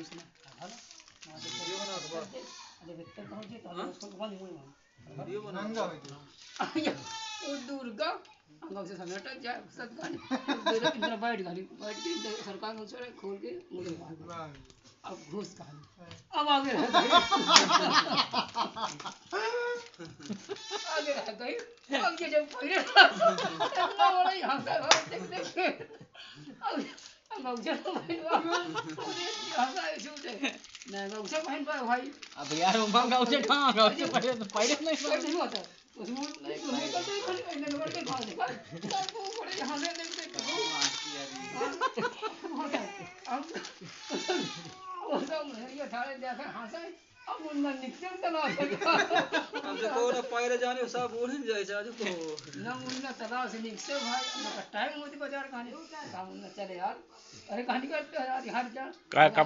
इसने हां ना वीडियो बना दो अरे वेक्टर पहुंचे तो हम उसको कौन हुई वीडियो बना दो वो दुर्गा अंगाव से समेट जा सब गाने इधर इधर बैठ के इधर सरकार को छोड़ खोल के मुझे भाग अब घुस कहानी अब आगे रह गई आगे रह गई अब ये जब पहले इतना बड़ा यहाँ से देख अब अंगाव से मुझे यहाँ से छूटे मैं अंगाव से पहन पाया भाई अब यार अंगाव से कहाँ अंगाव से पहले नहीं होता उसमें नहीं होता तो खाली पहले नंबर के खा देगा तब वो बड़े यहाँ से देख वो सब ये ठाड़े देखा हंसा अब उनमें निकल तना अब देखो ना पैर जाने सब बोल ही जाए आज को ना उनका तलाव से निकले भाई उनका टाइम होती बाजार कहानी काम उनका चले यार अरे कहानी करते यार यार जा कपड़ा